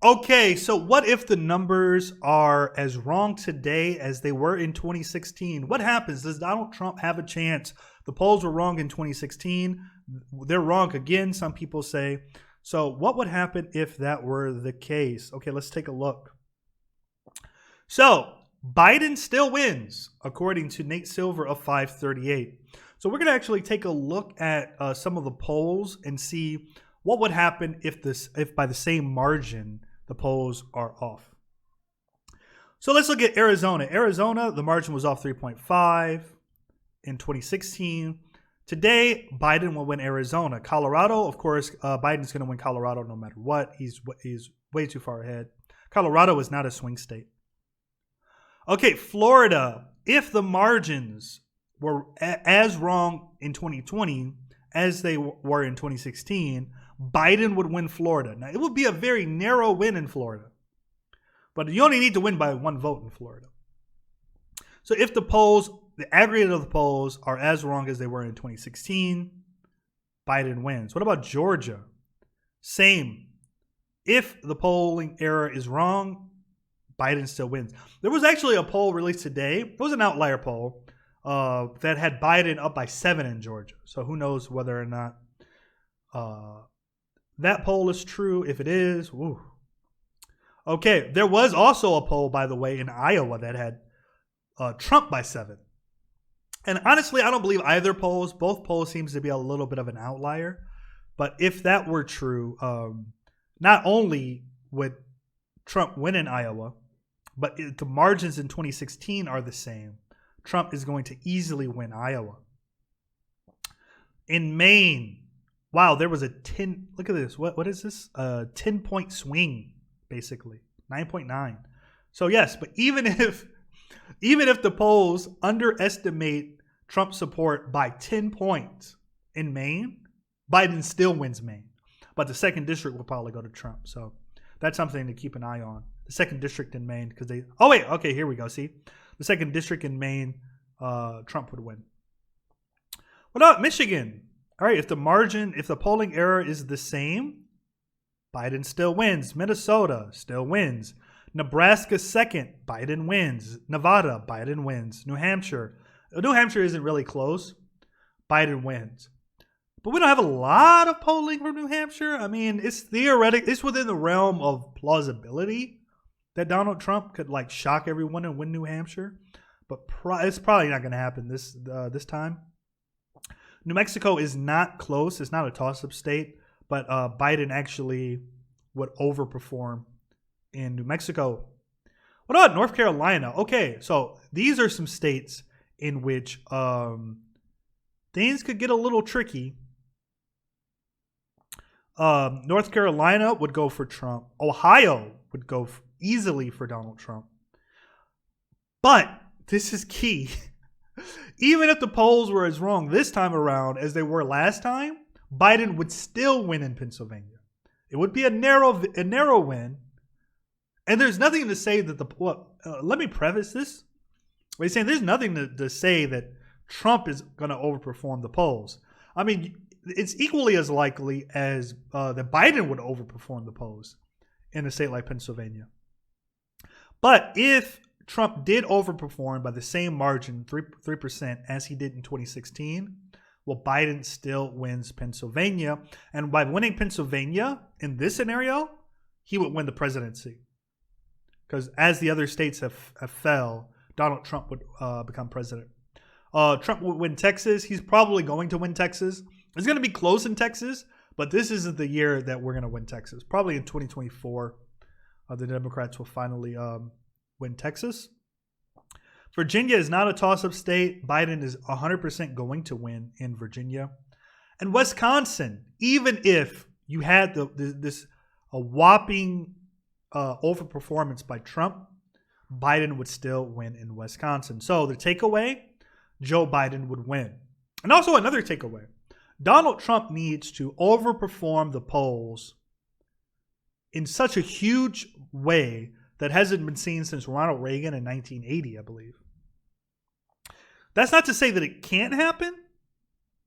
Okay, so what if the numbers are as wrong today as they were in 2016? What happens? Does Donald Trump have a chance? The polls were wrong in 2016. They're wrong again, some people say. So, what would happen if that were the case? Okay, let's take a look. So, Biden still wins, according to Nate Silver of 538. So, we're going to actually take a look at some of the polls and see what would happen if by the same margin the polls are off. So let's look at Arizona. Arizona, the margin was off 3.5 in 2016. Today, Biden will win Arizona. Colorado, of course, Biden's going to win Colorado no matter what. He's way too far ahead. Colorado is not a swing state. Okay, Florida. If the margins were as wrong in 2020 as they were in 2016, Biden would win Florida. Now, it would be a very narrow win in Florida, but you only need to win by one vote in Florida. So if the aggregate of the polls are as wrong as they were in 2016, Biden wins. What about Georgia? Same. If the polling error is wrong, Biden still wins. There was actually a poll released today. It was an outlier poll that had Biden up by 7 in Georgia. So who knows whether or not that poll is true. If it is, woo. Okay, there was also a poll, by the way, in Iowa that had Trump by 7. And honestly, I don't believe either polls. Both polls seems to be a little bit of an outlier. But if that were true, not only would Trump win in Iowa, but the margins in 2016 are the same. Trump is going to easily win Iowa. In Maine, wow, there was a 10. Look at this. What is this? A 10-point swing, basically 9.9. So yes, but even if the polls underestimate Trump support by 10 points in Maine, Biden still wins Maine. But the second district will probably go to Trump. So that's something to keep an eye on. The second district in Maine, because they. Oh wait, okay, here we go. See, the second district in Maine, Trump would win. What about Michigan? All right, if the polling error is the same, Biden still wins. Minnesota still wins. Nebraska second, Biden wins. Nevada, Biden wins. New Hampshire isn't really close. Biden wins. But we don't have a lot of polling from New Hampshire. I mean, it's theoretic. It's within the realm of plausibility that Donald Trump could shock everyone and win New Hampshire. But it's probably not going to happen this time. New Mexico is not close. It's not a toss-up state, but Biden actually would overperform in New Mexico. What about North Carolina? Okay, so these are some states in which things could get a little tricky. North Carolina would go for Trump. Ohio would go easily for Donald Trump. But this is key. Even if the polls were as wrong this time around as they were last time, Biden would still win in Pennsylvania. It would be a narrow win. And there's nothing to say that let me preface this. By saying there's nothing to say that Trump is going to overperform the polls. I mean, it's equally as likely as that Biden would overperform the polls in a state like Pennsylvania. But if Trump did overperform by the same margin, 3%, as he did in 2016, well, Biden still wins Pennsylvania. And by winning Pennsylvania in this scenario, he would win the presidency. Because as the other states have fell, Donald Trump would become president. Trump would win Texas. He's probably going to win Texas. It's going to be close in Texas, but this isn't the year that we're going to win Texas. Probably in 2024, the Democrats will finally win Texas. Virginia is not a toss-up state. Biden is 100% going to win in Virginia. And Wisconsin, even if you had this whopping overperformance by Trump, Biden would still win in Wisconsin. So the takeaway, Joe Biden would win. And also another takeaway, Donald Trump needs to overperform the polls in such a huge way that hasn't been seen since Ronald Reagan in 1980, I believe. That's not to say that it can't happen,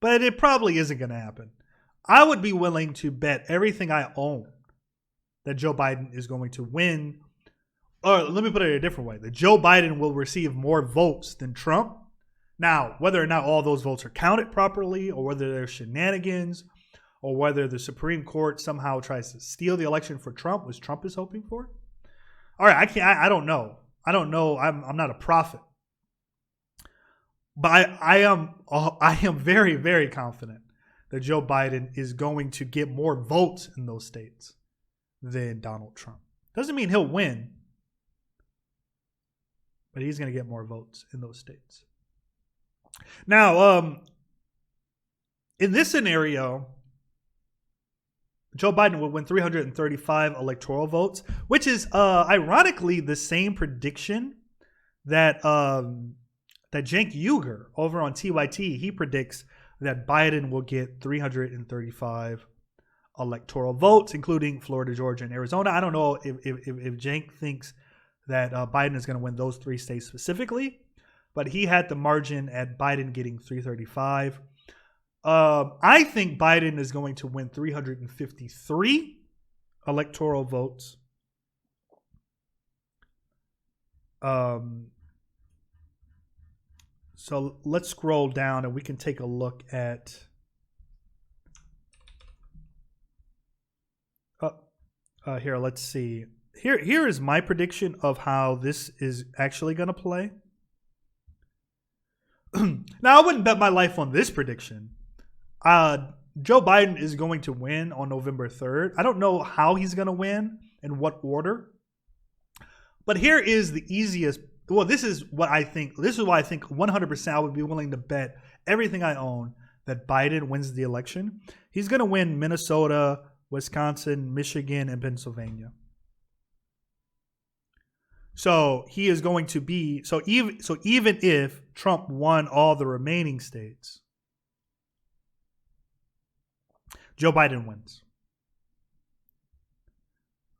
but it probably isn't going to happen. I would be willing to bet everything I own that Joe Biden is going to win. Or let me put it a different way. That Joe Biden will receive more votes than Trump. Now, whether or not all those votes are counted properly, or whether there's shenanigans, or whether the Supreme Court somehow tries to steal the election for Trump, which Trump is hoping for. All right, I don't know. I don't know. I'm not a prophet. But I am very, very confident that Joe Biden is going to get more votes in those states than Donald Trump. Doesn't mean he'll win, but he's going to get more votes in those states. Now, in this scenario, Joe Biden would win 335 electoral votes, which is ironically the same prediction that that Cenk Uygur over on TYT, he predicts that Biden will get 335 electoral votes, including Florida, Georgia, and Arizona. I don't know if Cenk thinks that Biden is going to win those 3 states specifically, but he had the margin at Biden getting 335. I think Biden is going to win 353 electoral votes. So let's scroll down and we can take a look at here. Let's see. Here is my prediction of how this is actually going to play. Now, I wouldn't bet my life on this prediction. Joe Biden is going to win on November 3rd. I don't know how he's going to win and what order. But here is the easiest. Well, this is what I think. This is why I think 100% I would be willing to bet everything I own that Biden wins the election. He's going to win Minnesota, Wisconsin, Michigan, and Pennsylvania. So he is going to be even if Trump won all the remaining states, Joe Biden wins.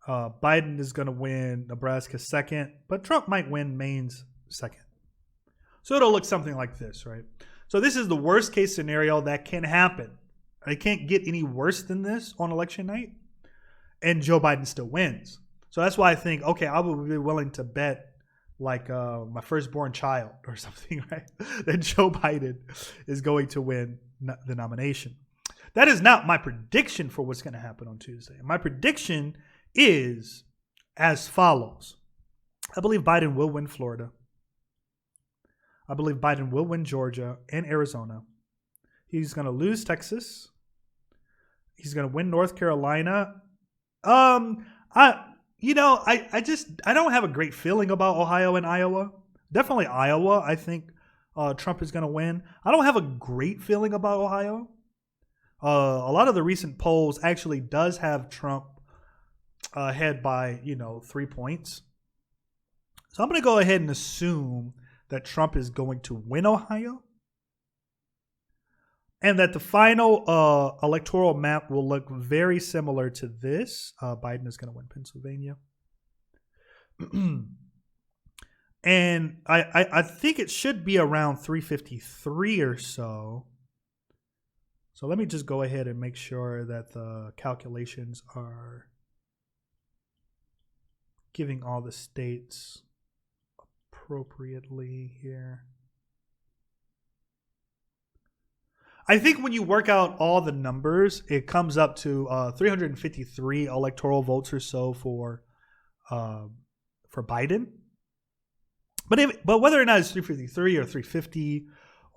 Biden is going to win Nebraska second, but Trump might win Maine's second. So it'll look something like this, right? So this is the worst case scenario that can happen. It can't get any worse than this on election night, and Joe Biden still wins. So that's why I think, okay, I would be willing to bet like my firstborn child or something, right? That Joe Biden is going to win the nomination. That is not my prediction for what's going to happen on Tuesday. My prediction is as follows. I believe Biden will win Florida. I believe Biden will win Georgia and Arizona. He's going to lose Texas. He's going to win North Carolina. I don't have a great feeling about Ohio and Iowa. Definitely Iowa. I think Trump is going to win. I don't have a great feeling about Ohio. A lot of the recent polls actually does have Trump ahead by 3 points. So I'm going to go ahead and assume that Trump is going to win Ohio, and that the final electoral map will look very similar to this. Biden is going to win Pennsylvania. And I think it should be around 353 or so. So let me just go ahead and make sure that the calculations are giving all the states appropriately here. I think when you work out all the numbers, it comes up to 353 electoral votes or so for Biden. But whether or not it's 353 or 350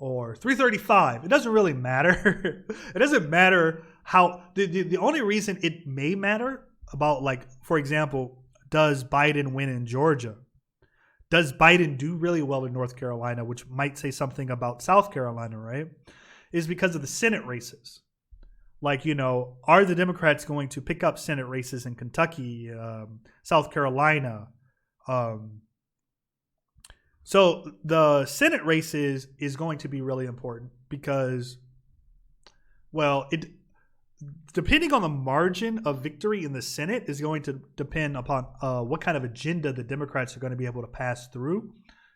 or 335, it doesn't really matter. It doesn't matter how. The only reason it may matter about, like, for example, does Biden win in Georgia? Does Biden do really well in North Carolina, which might say something about South Carolina, right? Is because of the Senate races. Like, are the Democrats going to pick up Senate races in Kentucky, South Carolina? So the Senate races is going to be really important because, well, depending on the margin of victory in the Senate is going to depend upon what kind of agenda the Democrats are going to be able to pass through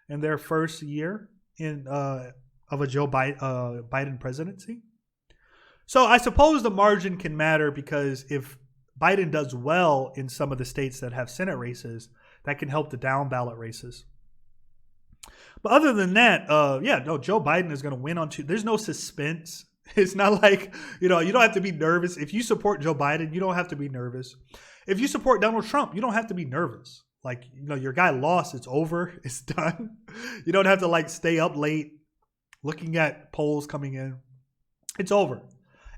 in their first year of a Joe Biden presidency. So I suppose the margin can matter because if Biden does well in some of the states that have Senate races, that can help the down ballot races. But other than that, Joe Biden is going to win on Tuesday. There's no suspense. It's not like, you don't have to be nervous. If you support Joe Biden, you don't have to be nervous. If you support Donald Trump, you don't have to be nervous. Like, your guy lost. It's over. It's done. You don't have to stay up late looking at polls coming in. It's over.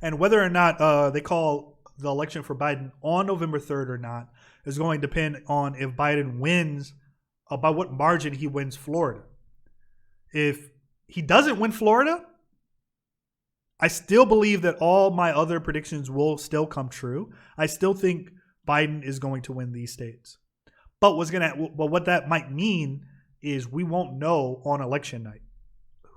And whether or not they call the election for Biden on November 3rd or not is going to depend on if Biden wins, by what margin he wins Florida. If he doesn't win Florida, I still believe that all my other predictions will still come true. I still think Biden is going to win these states. But what that might mean is we won't know on election night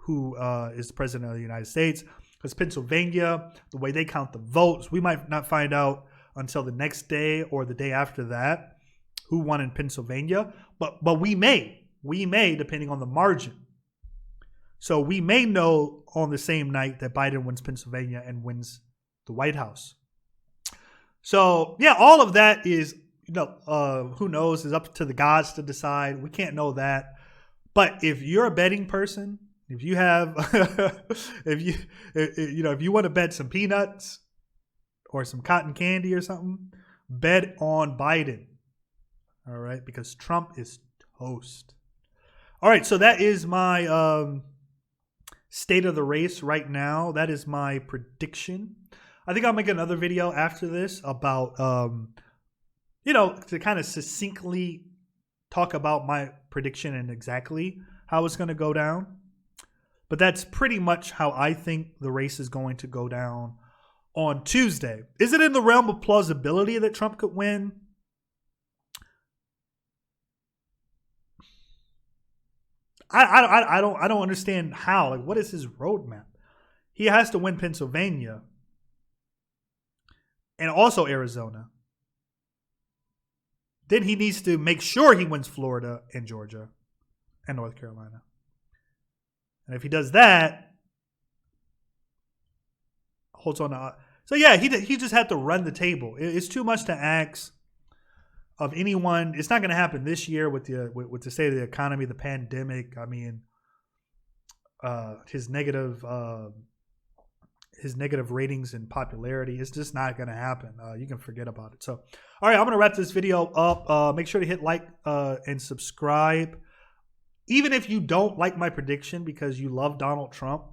who is the president of the United States. Because Pennsylvania, the way they count the votes, we might not find out until the next day or the day after that who won in Pennsylvania. But we may, depending on the margin. So we may know on the same night that Biden wins Pennsylvania and wins the White House. So, yeah, all of that is, who knows, is up to the gods to decide. We can't know that. But if you're a betting person, if you have, if you want to bet some peanuts or some cotton candy or something, bet on Biden. All right, because Trump is toast. All right, so that is my state of the race right now. That is my prediction. I think I'll make another video after this about, to kind of succinctly talk about my prediction and exactly how it's going to go down. But that's pretty much how I think the race is going to go down on Tuesday. Is it in the realm of plausibility that Trump could win? I don't understand how. Like, what is his roadmap? He has to win Pennsylvania and also Arizona. Then he needs to make sure he wins Florida and Georgia and North Carolina. And if he does that, holds on to. So yeah, he just had to run the table. It's too much to ask of anyone. It's not going to happen this year with the state of the economy, the pandemic. I mean, his negative ratings and popularity is just not going to happen. You can forget about it. So, all right, I'm going to wrap this video up. Make sure to hit like and subscribe. Even if you don't like my prediction because you love Donald Trump,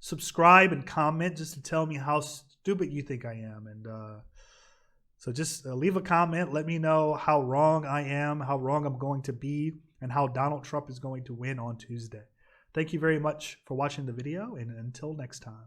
subscribe and comment just to tell me how stupid you think I am. And so just leave a comment. Let me know how wrong I am, how wrong I'm going to be, and how Donald Trump is going to win on Tuesday. Thank you very much for watching the video, and until next time.